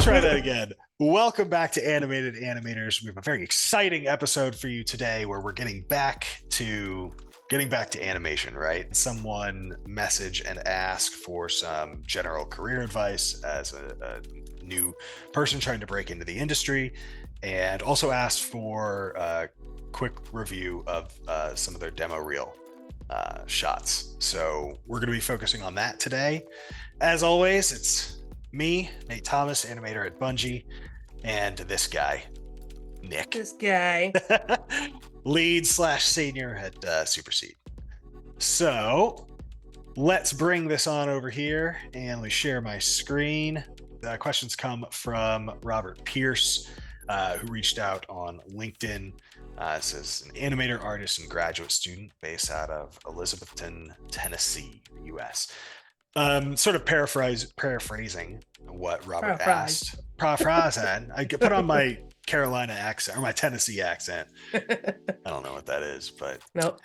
try that again. Welcome back to Animated Animators. We have a very exciting episode for you today where we're getting back to animation, right? Someone message and ask for some general career advice as a new person trying to break into the industry, and also asked for a quick review of some of their demo reel shots. So we're going to be focusing on that today. As always, it's me, Nate Thomas, animator at Bungie, and this guy, Nick, This guy. lead slash senior at Superseed. So let's bring this on over here and let me share my screen. The questions come from Robert Pierce, who reached out on LinkedIn. Says an animator, artist, and graduate student based out of Elizabethton, Tennessee, US. Sort of paraphrasing what Robert asked. Paraphrasing. I put on my Carolina accent or my Tennessee accent. I don't know what that is, but no.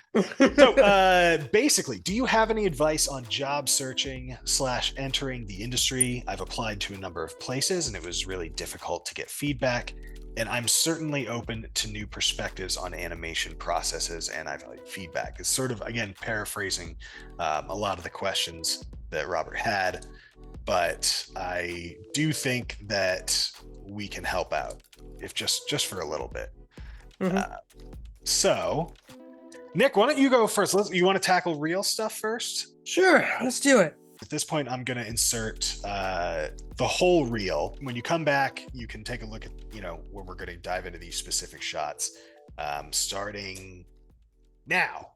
So basically, do you have any advice on job searching / entering the industry? I've applied to a number of places and it was really difficult to get feedback. And I'm certainly open to new perspectives on animation processes, and I value feedback. It's sort of, again, paraphrasing a lot of the questions that Robert had, but I do think that we can help out, if just for a little bit. Mm-hmm. So, Nick, why don't you go first? You want to tackle real stuff first? Sure, let's do it. At this point, I'm going to insert the whole reel. When you come back, you can take a look at, when we're going to dive into these specific shots, starting now.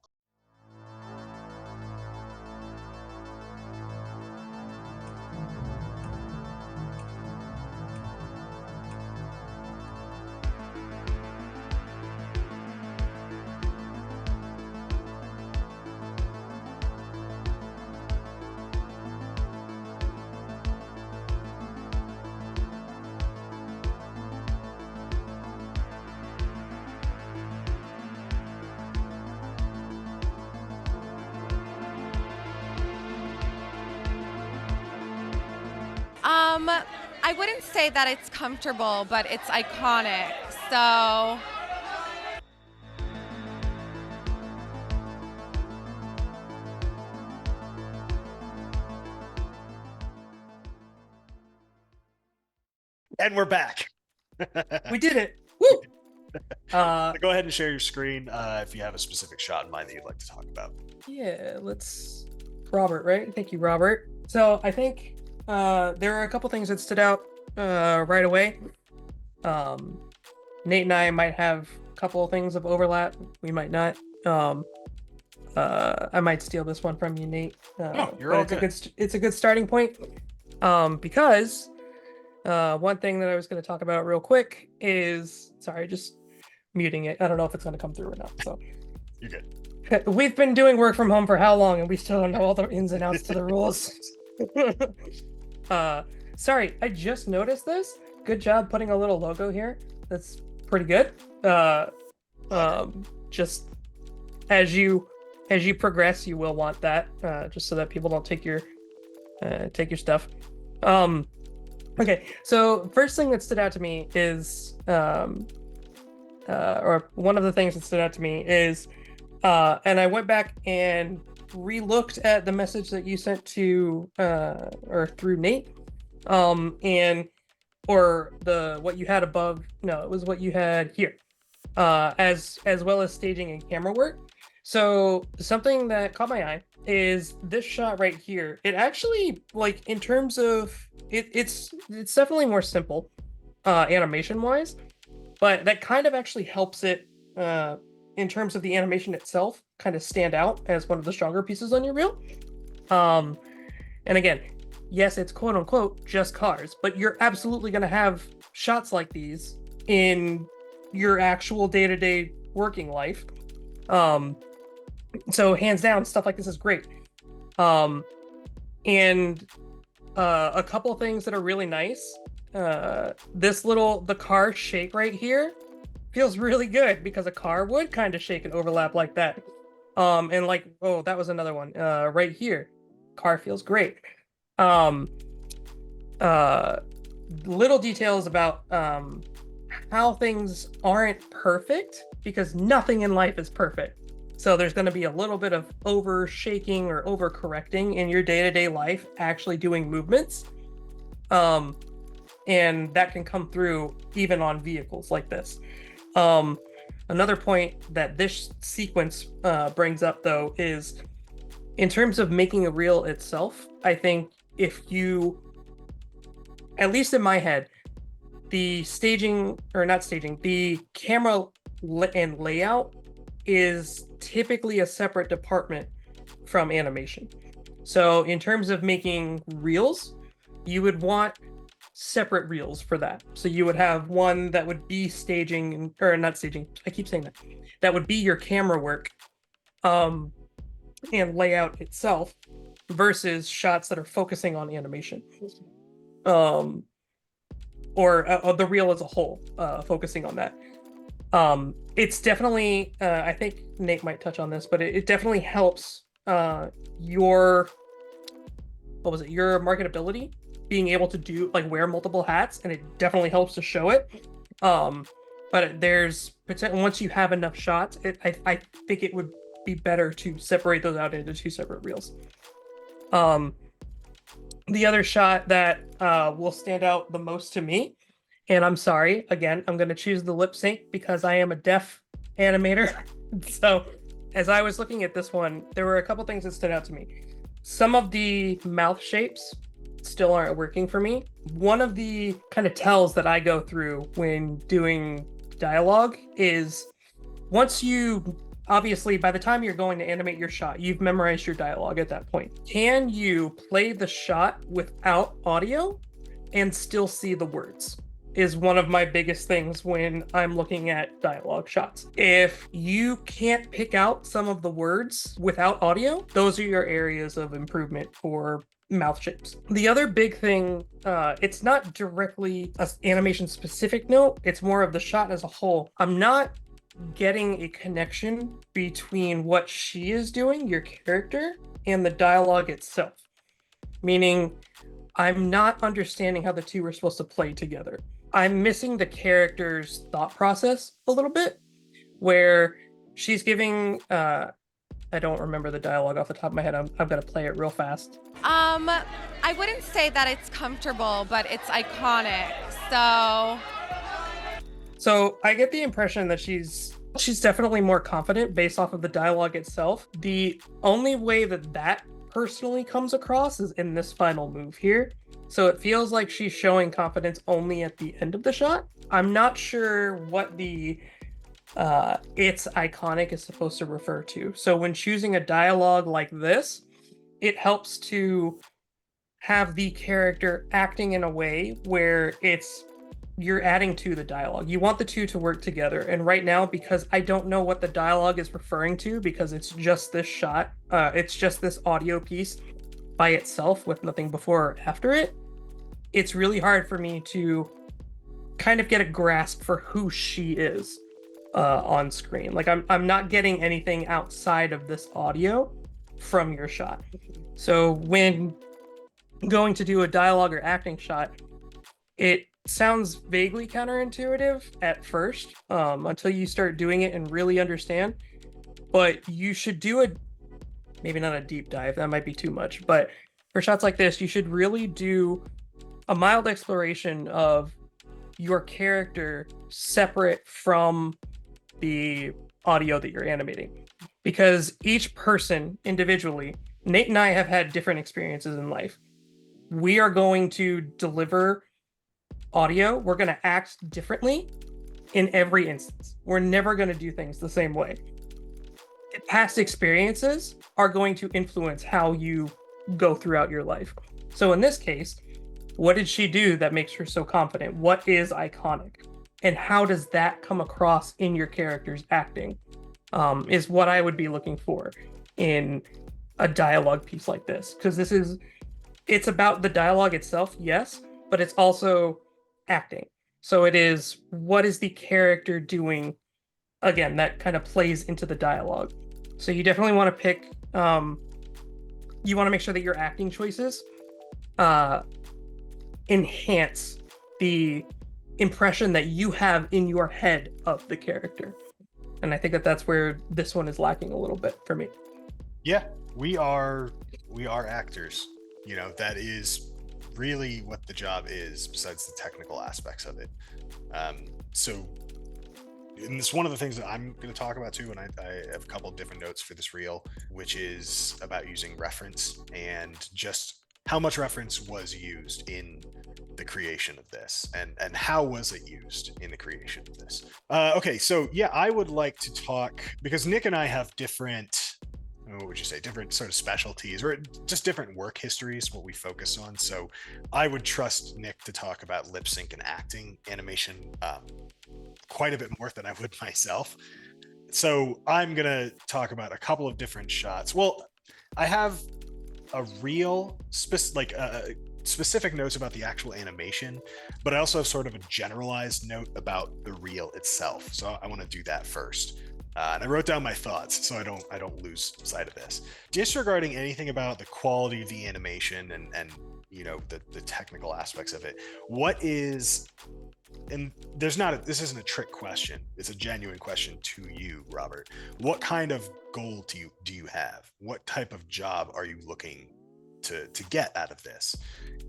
I wouldn't say that it's comfortable, but it's iconic. So And we're back. We did it. Woo! Go ahead and share your screen if you have a specific shot in mind that you'd like to talk about. Yeah, Robert, right? Thank you, Robert. So I think there are a couple things that stood out right away. Nate and I might have a couple of things of overlap. We might not. I might steal this one from you, Nate. You're all good. It's a good starting point. Because one thing that I was going to talk about real quick is, sorry, just muting it. I don't know if it's going to come through or not. So you're good. We've been doing work from home for how long, and we still don't know all the ins and outs to the rules. Sorry, I just noticed this. Good job putting a little logo here. That's pretty good. Just as you progress, you will want that, just so that people don't take your stuff. Okay, so first thing that stood out to me is, or one of the things that stood out to me is, and I went back and re-looked at the message that you sent to, or through Nate, what you had above. No, it was what you had here, as well as staging and camera work. So something that caught my eye is this shot right here. It actually, like, in terms of it's definitely more simple, animation wise, but that kind of actually helps it, in terms of the animation itself, kind of stand out as one of the stronger pieces on your reel. And again, yes, it's quote unquote just cars, but you're absolutely going to have shots like these in your actual day-to-day working life. So hands down, stuff like this is great. And a couple things that are really nice. The car shake right here feels really good, because a car would kind of shake and overlap like that. And like, oh, that was another one. Right here, car feels great. little details about how things aren't perfect, because nothing in life is perfect. So there's going to be a little bit of over shaking or over correcting in your day-to-day life, actually doing movements. And that can come through even on vehicles like this. Another point that this sequence brings up, though, is in terms of making a reel itself, I think if you, at least in my head, the staging, or not staging, the camera and layout is typically a separate department from animation. So in terms of making reels, you would want separate reels for that. So you would have one that would be staging, or not staging, I keep saying that, that would be your camera work and layout itself, versus shots that are focusing on animation. Or the reel as a whole, focusing on that. It's definitely, I think Nate might touch on this, but it definitely helps your, your marketability, being able to do, like, wear multiple hats, and it definitely helps to show it. But there's potential, once you have enough shots, I think it would be better to separate those out into two separate reels. The other shot that will stand out the most to me, and I'm sorry, again, I'm going to choose the lip sync because I am a deaf animator. So as I was looking at this one, there were a couple things that stood out to me. Some of the mouth shapes still aren't working for me. One of the kind of tells that I go through when doing dialogue is, once you, obviously, by the time you're going to animate your shot, you've memorized your dialogue at that point. Can you play the shot without audio and still see the words? Is one of my biggest things when I'm looking at dialogue shots. If you can't pick out some of the words without audio, those are your areas of improvement for mouth shapes. The other big thing, it's not directly an animation specific note, it's more of the shot as a whole. I'm not getting a connection between what she is doing, your character, and the dialogue itself. Meaning, I'm not understanding how the two are supposed to play together. I'm missing the character's thought process a little bit, where she's giving, I don't remember the dialogue off the top of my head. I'm going to play it real fast. I wouldn't say that it's comfortable, but it's iconic. So I get the impression that she's definitely more confident based off of the dialogue itself. The only way that personally comes across is in this final move here. So it feels like she's showing confidence only at the end of the shot. I'm not sure what the it's iconic is supposed to refer to. So when choosing a dialogue like this, it helps to have the character acting in a way where you're adding to the dialogue. You want the two to work together. And right now, because I don't know what the dialogue is referring to, because it's just this shot, it's just this audio piece by itself with nothing before or after it, it's really hard for me to kind of get a grasp for who she is on screen. Like I'm not getting anything outside of this audio from your shot. So when going to do a dialogue or acting shot, it sounds vaguely counterintuitive at first, until you start doing it and really understand. But you should do maybe not a deep dive, that might be too much, but for shots like this, you should really do a mild exploration of your character separate from the audio that you're animating. Because each person individually, Nate and I have had different experiences in life. We are going to deliver audio, we're going to act differently in every instance. We're never going to do things the same way. Past experiences are going to influence how you go throughout your life. So in this case, what did she do that makes her so confident? What is iconic? And how does that come across in your character's acting? Is what I would be looking for in a dialogue piece like this. Because it's about the dialogue itself, yes, but it's also acting. So it is, what is the character doing? Again, that kind of plays into the dialogue. So you definitely want to pick, you want to make sure that your acting choices enhance the impression that you have in your head of the character. And I think that that's where this one is lacking a little bit for me. Yeah, we are actors. You know, that is really what the job is, besides the technical aspects of it. So, and it's one of the things that I'm going to talk about too, and I have a couple of different notes for this reel, which is about using reference and just how much reference was used in the creation of this, and how was it used in the creation of this. Okay, so yeah, I would like to talk, because Nick and I have different, what would you say, different sort of specialties, or just different work histories, what we focus on. So I would trust Nick to talk about lip sync and acting animation quite a bit more than I would myself. So I'm gonna talk about a couple of different shots. Well, I have a real specific notes about the actual animation, but I also have sort of a generalized note about the reel itself. So I want to do that first. And I wrote down my thoughts so I don't lose sight of this. Disregarding anything about the quality of the animation and you know, the technical aspects of it, what is, and this isn't a trick question, it's a genuine question to you, Robert. What kind of goal do you have? What type of job are you looking to get out of this?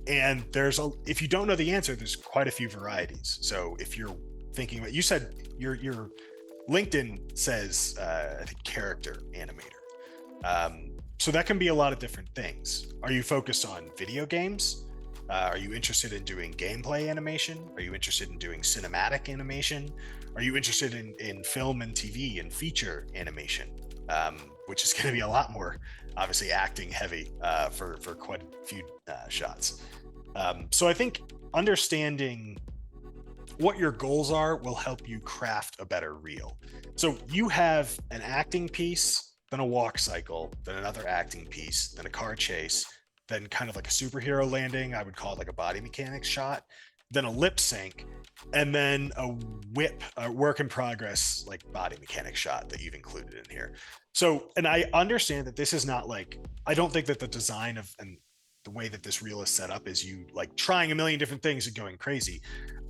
And if you don't know the answer, there's quite a few varieties. So if you're thinking about, you said your LinkedIn says I think character animator. So that can be a lot of different things. Are you focused on video games? Are you interested in doing gameplay animation? Are you interested in doing cinematic animation? Are you interested in film and TV and feature animation? Which is going to be a lot more, obviously, acting heavy for quite a few shots. So I think understanding what your goals are will help you craft a better reel. So you have an acting piece, then a walk cycle, then another acting piece, then a car chase, then kind of like a superhero landing. I would call it like a body mechanics shot, then a lip sync, and then a whip, a work in progress, like body mechanic shot that you've included in here. So, and I understand that this is not like, I don't think that the design of, and the way that this reel is set up is you like trying a million different things and going crazy.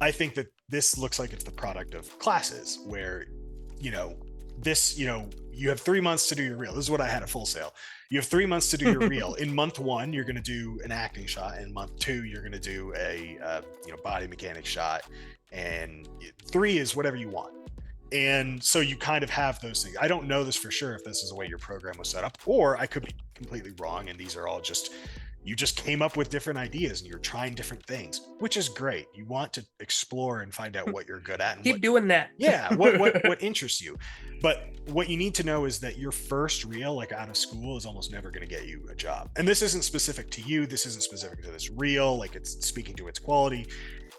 I think that this looks like it's the product of classes where, you know, you have 3 months to do your reel. This is what I had at Full Sail. You have 3 months to do your reel. In month 1, you're going to do an acting shot. In month 2, you're going to do a body mechanic shot, and 3 is whatever you want. And so you kind of have those things. I don't know this for sure if this is the way your program was set up, or I could be completely wrong, and these are all just, you just came up with different ideas and you're trying different things, which is great. You want to explore and find out what you're good at and Keep doing that. Yeah, what interests you. But what you need to know is that your first reel, like out of school, is almost never going to get you a job. And this isn't specific to you. This isn't specific to this reel. Like, it's speaking to its quality.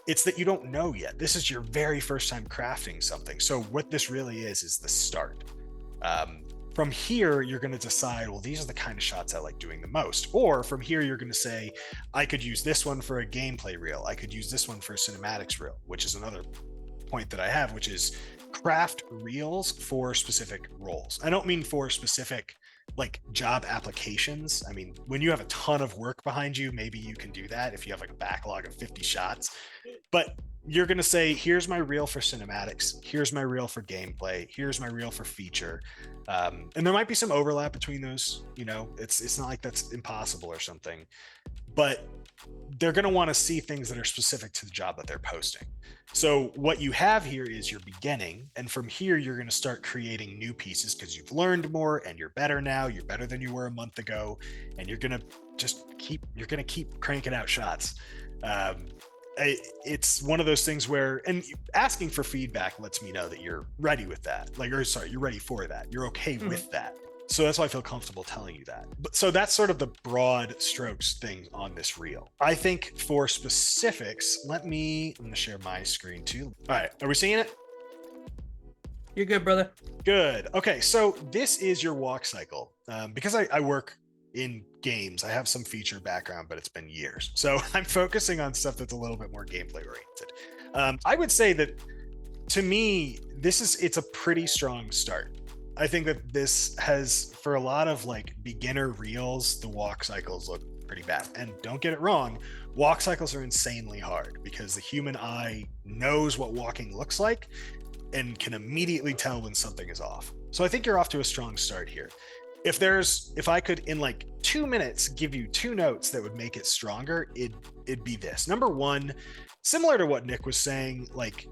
It's that you don't know yet. This is your very first time crafting something. So what this really is the start. From here, you're going to decide, well, these are the kind of shots I like doing the most. Or from here, you're going to say, I could use this one for a gameplay reel. I could use this one for a cinematics reel, which is another point that I have, which is craft reels for specific roles. I don't mean for specific like job applications. I mean, when you have a ton of work behind you, maybe you can do that if you have like a backlog of 50 shots. But you're going to say, here's my reel for cinematics, here's my reel for gameplay, here's my reel for feature. And there might be some overlap between those, you know, it's not like that's impossible or something, but they're going to want to see things that are specific to the job that they're posting. So what you have here is your beginning, and from here you're going to start creating new pieces because you've learned more and you're better now. You're better than you were a month ago, and you're going to keep cranking out shots. It's one of those things where, and asking for feedback lets me know that you're ready with that. You're ready for that. You're okay with that. So that's why I feel comfortable telling you that. But so that's sort of the broad strokes thing on this reel. I think for specifics, I'm going to share my screen too. All right. Are we seeing it? You're good, brother. Good. Okay. So this is your walk cycle. Because I work in games, I have some feature background, but it's been years. So I'm focusing on stuff that's a little bit more gameplay oriented. I would say that to me, it's a pretty strong start. I think that this has, for a lot of like beginner reels, the walk cycles look pretty bad. And don't get it wrong, walk cycles are insanely hard because the human eye knows what walking looks like and can immediately tell when something is off. So I think you're off to a strong start here. If I could in like 2 minutes give you 2 notes that would make it stronger, it'd be this. Number one, similar to what Nick was saying, like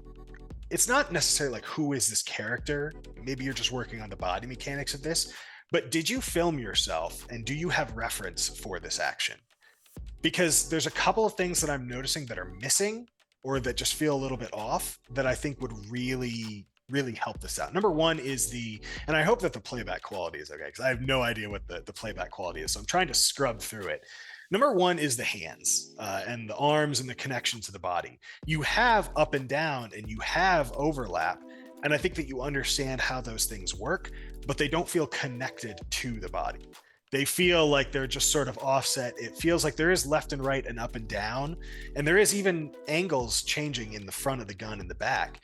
it's not necessarily like who is this character? Maybe you're just working on the body mechanics of this, but did you film yourself and do you have reference for this action? Because there's a couple of things that I'm noticing that are missing or that just feel a little bit off that I think would really help this out. Number one is and I hope that the playback quality is okay because I have no idea what the playback quality is. So I'm trying to scrub through it. Number one is the hands and the arms and the connection to the body. You have up and down and you have overlap. And I think that you understand how those things work, but they don't feel connected to the body. They feel like they're just sort of offset. It feels like there is left and right and up and down. And there is even angles changing in the front of the gun and the back.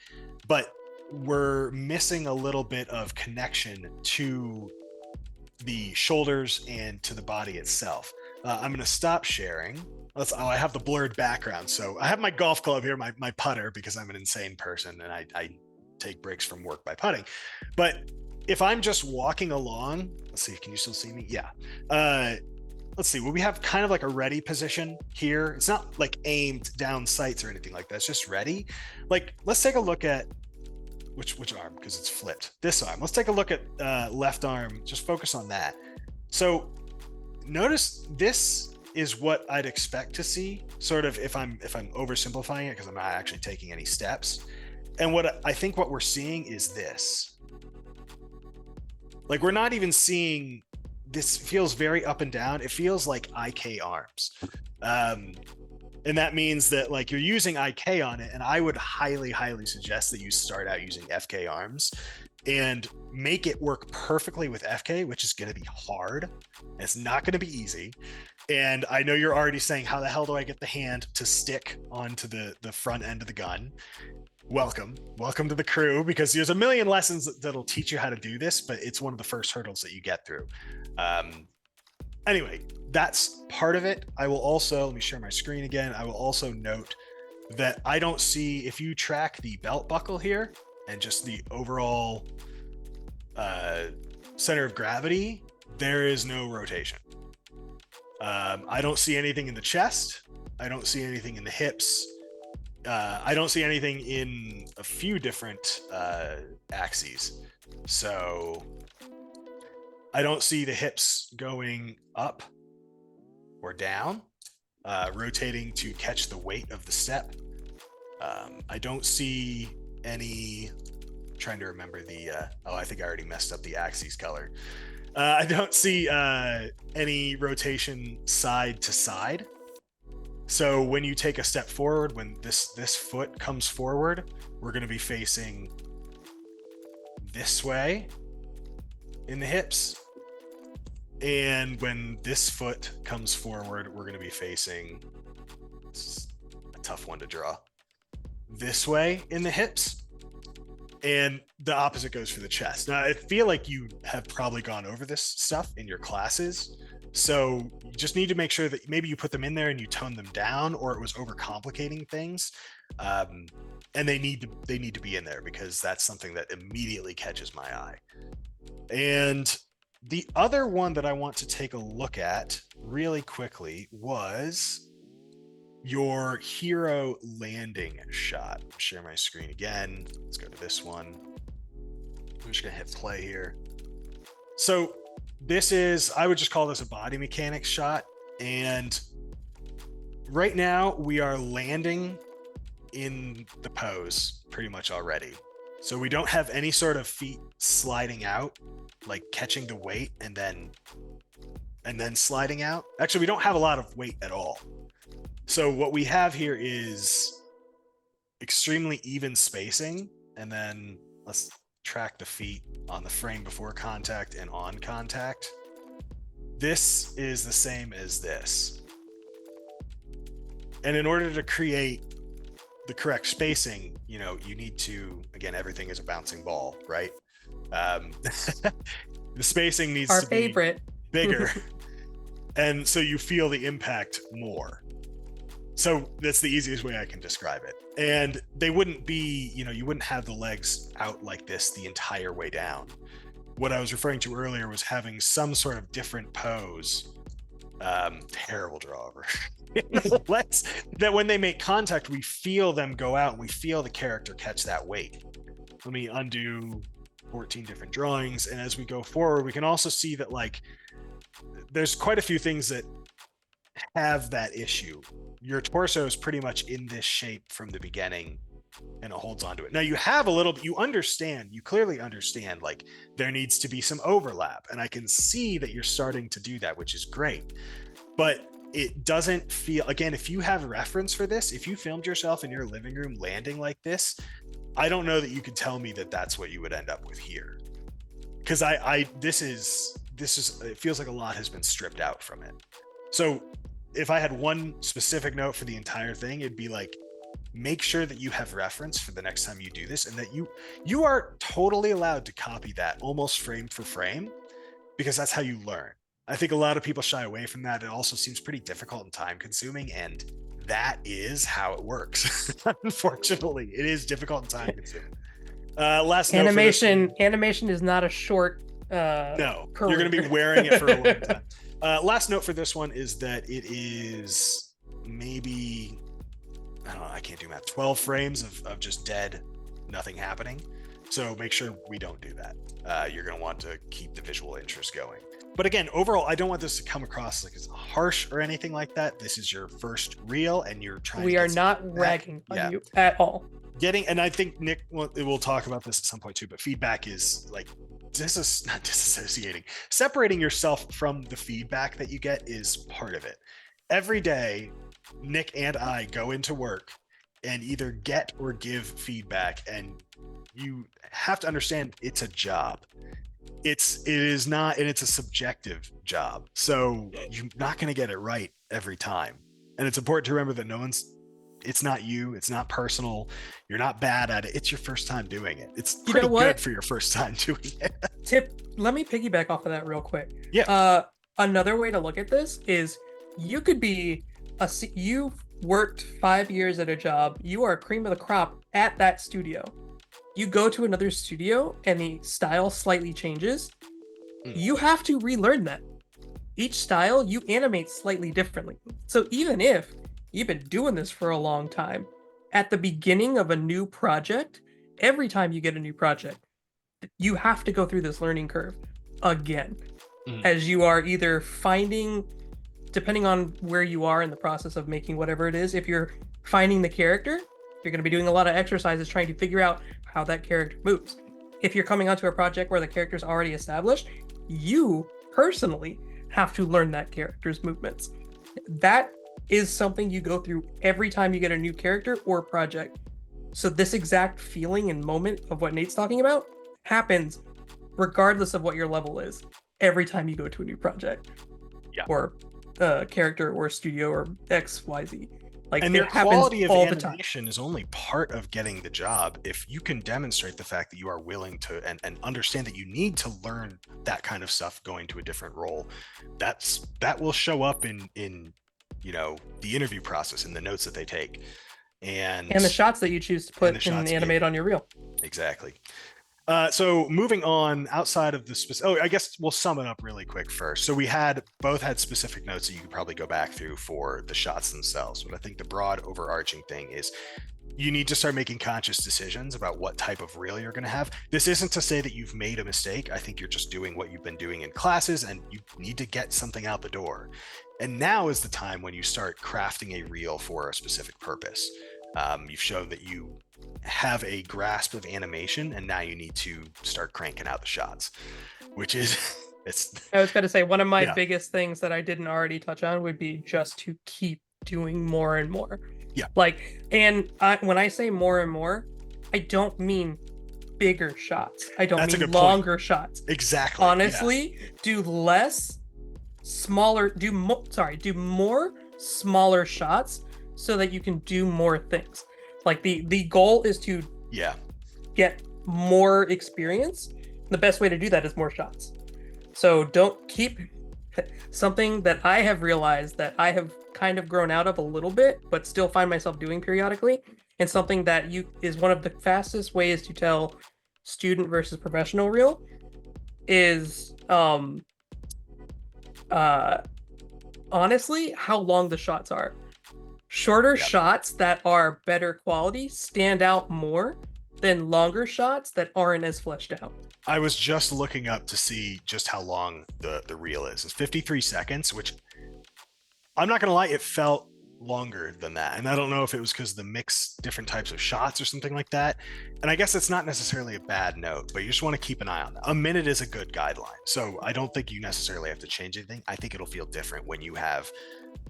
But we're missing a little bit of connection to the shoulders and to the body itself. I'm going to stop sharing. I have the blurred background. So I have my golf club here, my putter, because I'm an insane person and I take breaks from work by putting. But if I'm just walking along, let's see, can you still see me? Yeah. Let's see, well, we have kind of like a ready position here. It's not like aimed down sights or anything like that. It's just ready. Like, let's take a look at which arm, because it's flipped. This arm. Let's take a look at left arm. Just focus on that. So notice this is what I'd expect to see, sort of if I'm oversimplifying it, because I'm not actually taking any steps. And what I think what we're seeing is this. Like, we're not even seeing, this feels very up and down. It feels like IK arms. And that means that like you're using IK on it. And I would highly suggest that you start out using FK arms and make it work perfectly with FK, which is going to be hard. It's not going to be easy. And I know you're already saying, how the hell do I get the hand to stick onto the front end of the gun? Welcome to the crew, because there's a million lessons that'll teach you how to do this, but it's one of the first hurdles that you get through. Anyway, that's part of it. I will also, let me share my screen again. I will also note that I don't see, if you track the belt buckle here and just the overall center of gravity, there is no rotation. I don't see anything in the chest. I don't see anything in the hips. I don't see anything in a few different axes. So I don't see the hips going up or down, rotating to catch the weight of the step. I don't see any, trying to remember the, I think I already messed up the axes color. I don't see any rotation side to side. So when you take a step forward, when this foot comes forward, we're going to be facing this way in the hips. And when this foot comes forward, we're going to be facing, this is a tough one to draw, this way in the hips. And the opposite goes for the chest. Now, I feel like you have probably gone over this stuff in your classes. So you just need to make sure that maybe you put them in there and you tone them down, or it was overcomplicating things. And they need to be in there because that's something that immediately catches my eye. And the other one that I want to take a look at really quickly was your hero landing shot. Share my screen again. Let's go to this one. I'm just gonna hit play here. So this is, I would just call this a body mechanics shot. And right now we are landing in the pose pretty much already. So we don't have any sort of feet sliding out, like catching the weight and then sliding out. Actually, we don't have a lot of weight at all. So what we have here is extremely even spacing. And then let's track the feet on the frame before contact and on contact. This is the same as this. And in order to create the correct spacing, you need to, again, everything is a bouncing ball, right? The spacing needs to be bigger. And so you feel the impact more. So that's the easiest way I can describe it. And they wouldn't be, you wouldn't have the legs out like this the entire way down. What I was referring to earlier was having some sort of different pose. Terrible draw over. Legs that when they make contact, we feel them go out and we feel the character catch that weight. Let me undo 14 different drawings. And as we go forward, we can also see that like there's quite a few things that have that issue. Your torso is pretty much in this shape from the beginning and it holds onto it. Now you have a little bit, you clearly understand like there needs to be some overlap. And I can see that you're starting to do that, which is great. But it doesn't feel, again, if you have reference for this, if you filmed yourself in your living room landing like this, I don't know that you could tell me that that's what you would end up with here. Because this is, it feels like a lot has been stripped out from it. So if I had one specific note for the entire thing, it'd be like, make sure that you have reference for the next time you do this, and that you are totally allowed to copy that almost frame for frame, because that's how you learn. I think a lot of people shy away from that. It also seems pretty difficult and time consuming, and that is how it works. Unfortunately, it is difficult and time consuming. Last note animation is not a short no, career. You're going to be wearing it for a long time. Last note for this one is that it is maybe, I don't know, I can't do math, 12 frames of just dead, nothing happening. So make sure we don't do that. You're going to want to keep the visual interest going. But again, overall, I don't want this to come across like it's harsh or anything like that. This is your first reel and you're trying we to are not ragging on you at all. And I think Nick we'll talk about this at some point too, but feedback is like, this is not disassociating. Separating yourself from the feedback that you get is part of it. Every day, Nick and I go into work and either get or give feedback, and you have to understand it's a job. It is not, and it's a subjective job. So you're not going to get it right every time. And it's important to remember that it's not you, it's not personal. You're not bad at it. It's your first time doing it. It's pretty good for your first time doing it. Let me piggyback off of that real quick. Yeah. Another way to look at this is you could be you've worked 5 years at a job. You are cream of the crop at that studio. You go to another studio and the style slightly changes. You have to relearn that. Each style you animate slightly differently. So even if you've been doing this for a long time, at the beginning of a new project, every time you get a new project, you have to go through this learning curve again, as you are either finding, depending on where you are in the process of making whatever it is, if you're finding the character, you're going to be doing a lot of exercises trying to figure out how that character moves. If you're coming onto a project where the character's already established, you personally have to learn that character's movements. That is something you go through every time you get a new character or project. So this exact feeling and moment of what Nate's talking about happens regardless of what your level is every time you go to a new project. Yeah. Or character or studio or XYZ. Like, and their quality of animation is only part of getting the job. If you can demonstrate the fact that you are willing to and understand that you need to learn that kind of stuff going to a different role, that will show up in the interview process and the notes that they take and the shots that you choose to put and animate on your reel. Exactly. So moving on outside of the I guess we'll sum it up really quick first. So we both had specific notes that you could probably go back through for the shots themselves. But I think the broad overarching thing is you need to start making conscious decisions about what type of reel you're going to have. This isn't to say that you've made a mistake. I think you're just doing what you've been doing in classes and you need to get something out the door. And now is the time when you start crafting a reel for a specific purpose. You've shown that you have a grasp of animation, and now you need to start cranking out the shots, which is I was going to say one of my biggest things that I didn't already touch on would be just to keep doing more and more. Yeah. When I say more and more, I don't mean bigger shots. I don't mean longer shots. Exactly. Honestly, do more smaller shots so that you can do more things. Like the goal is to get more experience. The best way to do that is more shots. So don't keep something that I have realized that I have kind of grown out of a little bit, but still find myself doing periodically, and something that you is one of the fastest ways to tell student versus professional reel is uh honestly how long the shots are. Shorter Yep. shots that are better quality stand out more than longer shots that aren't as fleshed out. I was just looking up to see just how long the reel is. It's 53 seconds, which I'm not gonna lie, it felt longer than that. And I don't know if it was because the mix different types of shots or something like that. And I guess it's not necessarily a bad note, but you just want to keep an eye on that. A minute is a good guideline. So I don't think you necessarily have to change anything. I think it'll feel different when you have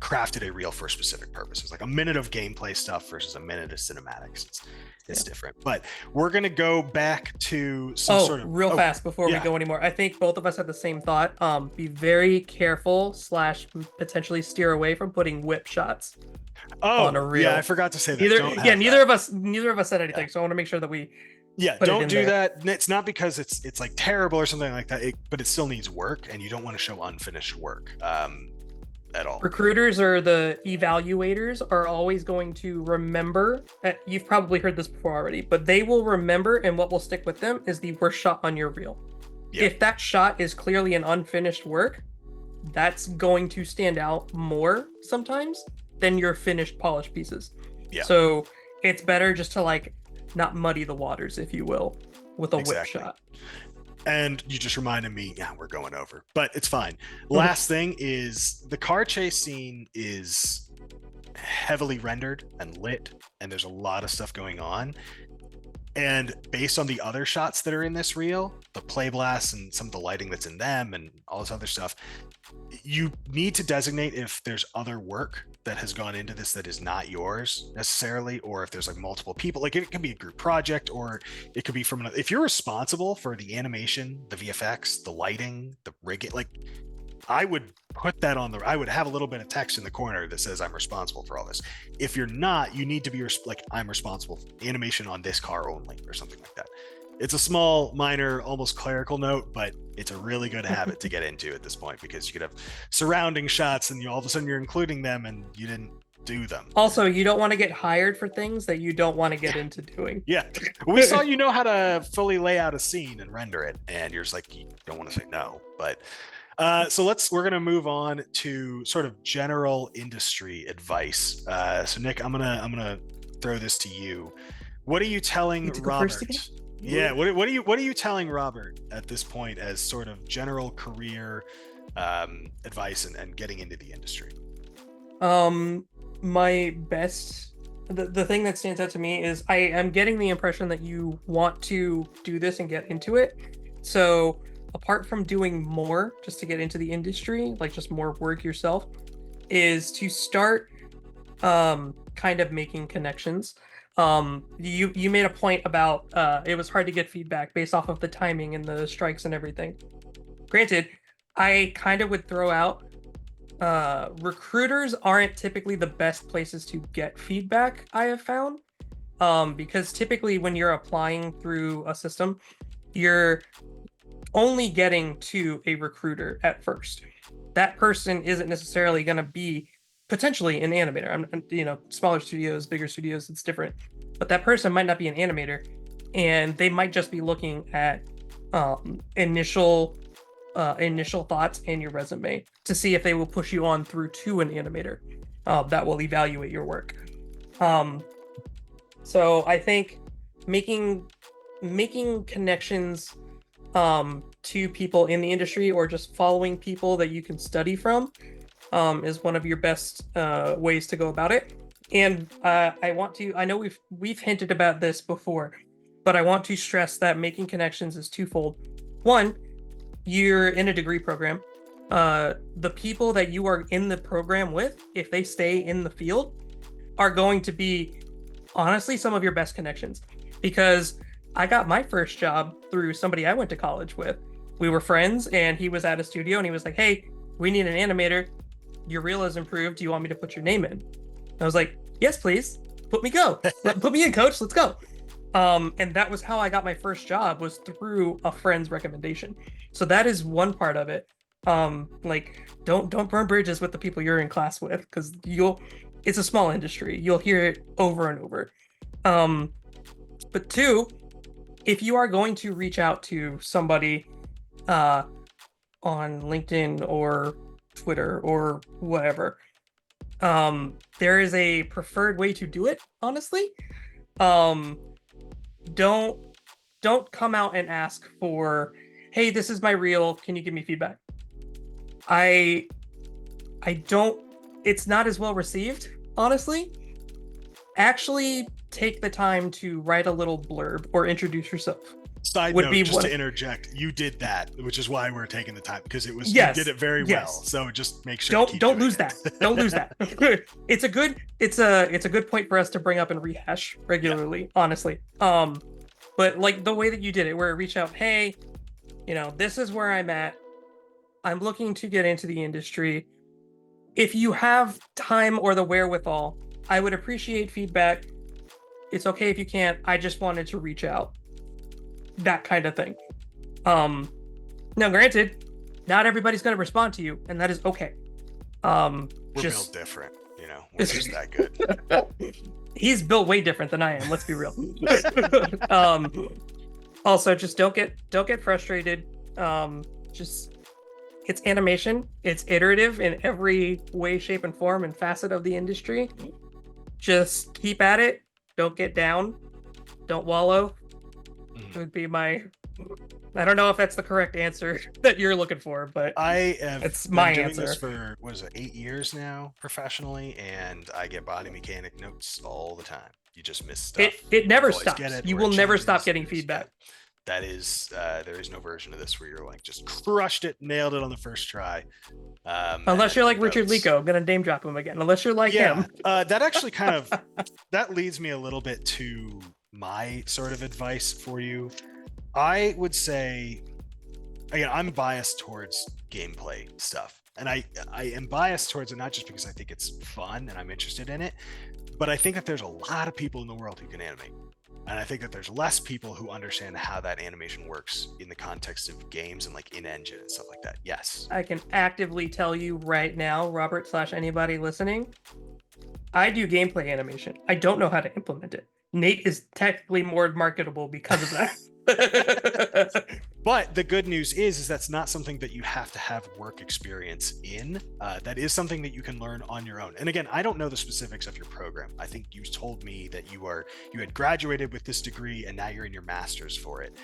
crafted a reel for specific purposes, like a minute of gameplay stuff versus a minute of cinematics. It's different. But we're gonna go back to some sort of real fast before yeah. we go anymore. I think both of us had the same thought. Be very careful / potentially steer away from putting whip shots on a reel. Yeah, I forgot to say that. Neither of us said anything, so I want to make sure that we don't do that. It's not because it's like terrible or something like that, but it still needs work, and you don't want to show unfinished work at all. Recruiters or the evaluators are always going to remember. You've probably heard this before already, but they will remember, and what will stick with them is the worst shot on your reel. Yeah. If that shot is clearly an unfinished work, that's going to stand out more sometimes than your finished polished pieces. Yeah. So it's better just to like not muddy the waters, if you will, with a whip shot. And you just reminded me, yeah, we're going over, but it's fine. Last thing is the car chase scene is heavily rendered and lit, and there's a lot of stuff going on. And based on the other shots that are in this reel, the play blasts and some of the lighting that's in them and all this other stuff, you need to designate if there's other work that has gone into this that is not yours necessarily, or if there's like multiple people. Like it can be a group project, or it could be from another. If you're responsible for the animation, the VFX, the lighting, the rigging, like I would put that on I would have a little bit of text in the corner that says I'm responsible for all this. If you're not, you need to be like, I'm responsible for animation on this car only, or something like that. It's a small, minor, almost clerical note, but it's a really good habit to get into at this point, because you could have surrounding shots and all of a sudden you're including them and you didn't do them. Also, you don't want to get hired for things that you don't want to get into doing. Yeah. We saw you know how to fully lay out a scene and render it, and you're just like, you don't want to say no. But so we're going to move on to sort of general industry advice. So Nick, I'm going to throw this to you. What are you telling Robert? Yeah, what are you telling Robert at this point as sort of general career advice and getting into the industry? My best, the thing that stands out to me is I am getting the impression that you want to do this and get into it. So apart from doing more just to get into the industry, like just more work yourself, is to start kind of making connections. You made a point about it was hard to get feedback based off of the timing and the strikes and everything. Granted, I kind of would throw out recruiters aren't typically the best places to get feedback, I have found, because typically when you're applying through a system, you're only getting to a recruiter at first. That person isn't necessarily going to be potentially an animator. Smaller studios, bigger studios, it's different. But that person might not be an animator, and they might just be looking at initial thoughts and your resume to see if they will push you on through to an animator that will evaluate your work. So I think making connections to people in the industry, or just following people that you can study from, is one of your best ways to go about it. And I know we've hinted about this before, but I want to stress that making connections is twofold. One, you're in a degree program. The people that you are in the program with, if they stay in the field, are going to be honestly some of your best connections. Because I got my first job through somebody I went to college with. We were friends, and he was at a studio and he was like, "Hey, we need an animator. Your reel has improved. Do you want me to put your name in?" I was like, "Yes, please. Put me in, coach. Let's go." And that was how I got my first job, was through a friend's recommendation. So that is one part of it. Like don't burn bridges with the people you're in class with, because it's a small industry. You'll hear it over and over. But two, if you are going to reach out to somebody uh on LinkedIn or Twitter or whatever, there is a preferred way to do it, honestly. Um, don't don't come out and ask for, hey, this is my reel, can you give me feedback? I I don't It's not as well received, honestly. Actually take the time to write a little blurb or introduce yourself. Side Would note, be just one. to interject, you did that, which is why we're taking the time, because you Yes, did it very well. yes. So just make sure to keep Don't doing lose it. that. Don't lose that. It's a good point for us to bring up and rehash regularly, honestly. But like the way that you did it, where it reached out, hey, this is where I'm at. I'm looking to get into the industry. If you have time or the wherewithal, I would appreciate feedback. It's okay if you can't. I just wanted to reach out. That kind of thing. Now granted, not everybody's going to respond to you, and that is okay. We're just built different, we're just that good. He's built way different than I am, let's be real. Also, just don't get frustrated. Just It's animation. It's iterative in every way, shape, and form and facet of the industry. Just keep at it. Don't get down. Don't wallow. Would be my. I don't know if that's the correct answer that you're looking for, but it's been my doing answer. this for 8 years now professionally, and I get body mechanic notes all the time. You just miss stuff. It never Always stops. get it, You or will it never stop changes. getting feedback. That is, there is no version of this where you're like just crushed it, nailed it on the first try. Unless you're like Richard notes. Lico, I'm gonna name drop him again. Unless you're like him. That actually kind of that leads me a little bit to my sort of advice for you. I would say, again, I'm biased towards gameplay stuff, and I am biased towards it not just because I think it's fun and I'm interested in it, but I think that there's a lot of people in the world who can animate. And I think that there's less people who understand how that animation works in the context of games and like in-engine and stuff like that. Yes. I can actively tell you right now, Robert / anybody listening, I do gameplay animation. I don't know how to implement it. Nate is technically more marketable because of that. But the good news is that's not something that you have to have work experience in. That is something that you can learn on your own. And again, I don't know the specifics of your program. I think you told me that you had graduated with this degree and now you're in your master's for it.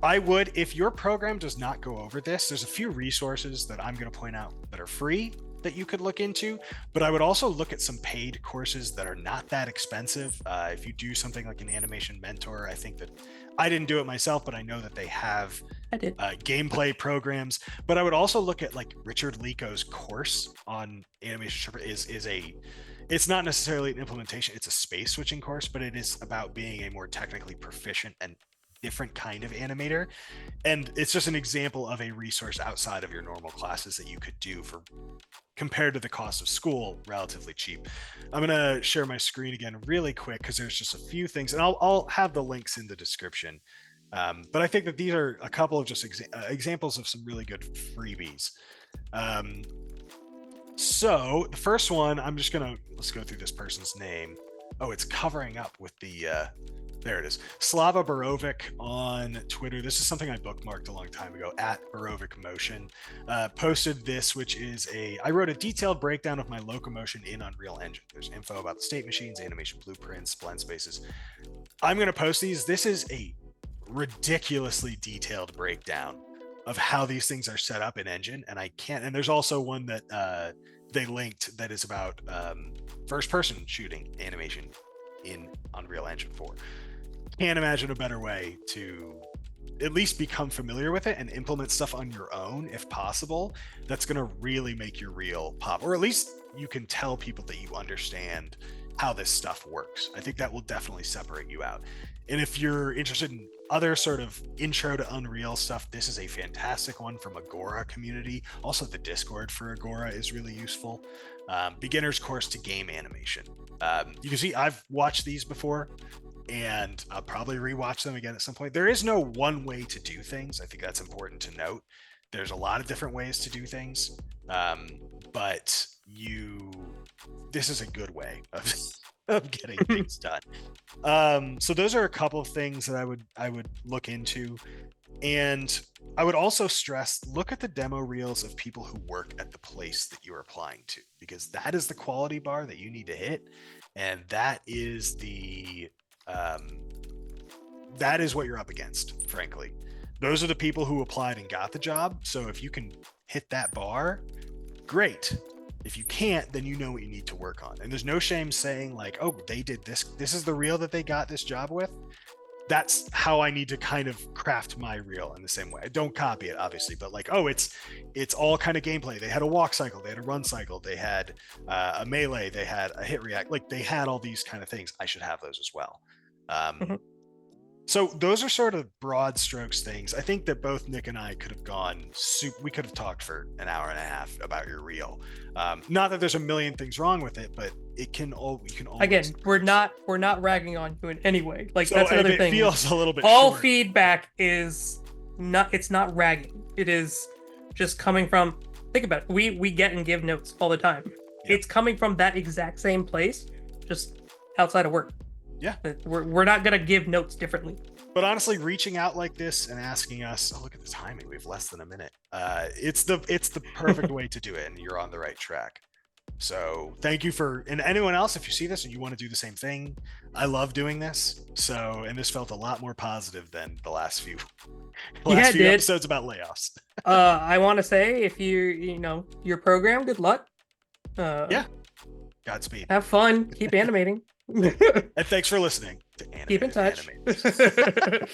I would, if your program does not go over this, there's a few resources that I'm going to point out that are free that you could look into, but I would also look at some paid courses that are not that expensive. If you do something like an animation mentor, I think that I didn't do it myself, but I know that they have gameplay programs. But I would also look at like Richard Lico's course on animation. It's not necessarily an implementation, it's a space switching course, but it is about being a more technically proficient and different kind of animator. And it's just an example of a resource outside of your normal classes that you could do for, compared to the cost of school, relatively cheap. I'm gonna share my screen again really quick because there's just a few things, and I'll have the links in the description. But I think that these are a couple of just examples of some really good freebies. So the first one, let's go through this person's name. Oh, it's covering up with the there it is. Slava Borovic on Twitter. This is something I bookmarked a long time ago, at Borovic Motion. Posted this, which is I wrote a detailed breakdown of my locomotion in Unreal Engine. There's info about the state machines, animation blueprints, blend spaces. I'm going to post these. This is a ridiculously detailed breakdown of how these things are set up in Engine. And there's also one that they linked that is about first person shooting animation in Unreal Engine 4. Can't imagine a better way to at least become familiar with it and implement stuff on your own if possible. That's going to really make your reel pop, or at least you can tell people that you understand how this stuff works. I think that will definitely separate you out. And if you're interested in other sort of intro to Unreal stuff, this is a fantastic one from Agora community. Also, the Discord for Agora is really useful. Beginner's course to game animation. You can see I've watched these before, and I'll probably rewatch them again at some point. There is no one way to do things. I think that's important to note. There's a lot of different ways to do things, but this is a good way of of getting things done. So those are a couple of things that I would look into. And I would also stress, look at the demo reels of people who work at the place that you're applying to, because that is the quality bar that you need to hit. And that is that is what you're up against, frankly. Those are the people who applied and got the job. So if you can hit that bar, great. If you can't, then you know what you need to work on. And there's no shame saying like, oh, they did this. This is the reel that they got this job with. That's how I need to kind of craft my reel in the same way. Don't copy it, obviously, but like, oh, it's all kind of gameplay. They had a walk cycle, they had a run cycle, they had a melee, they had a hit react. Like they had all these kind of things. I should have those as well. So those are sort of broad strokes things. I think that both Nick and I could have we could have talked for an hour and a half about your reel. Not that there's a million things wrong with it, but you can always. Again, we're not ragging on you in any way. Like So that's another it thing. feels a little bit All short. feedback is not. It's not ragging. It is just coming from. Think about it. We get and give notes all the time. Yeah. It's coming from that exact same place, just outside of work. Yeah. We're not gonna give notes differently. But honestly, reaching out like this and asking us, oh, look at the timing, we have less than a minute. It's the perfect way to do it, and you're on the right track. So thank you and anyone else, if you see this and you want to do the same thing, I love doing this. So, and this felt a lot more positive than the last few episodes about layoffs. I want to say, if your program, good luck. Yeah. Godspeed. Have fun. Keep animating. And thanks for listening to Keep in touch. Animators.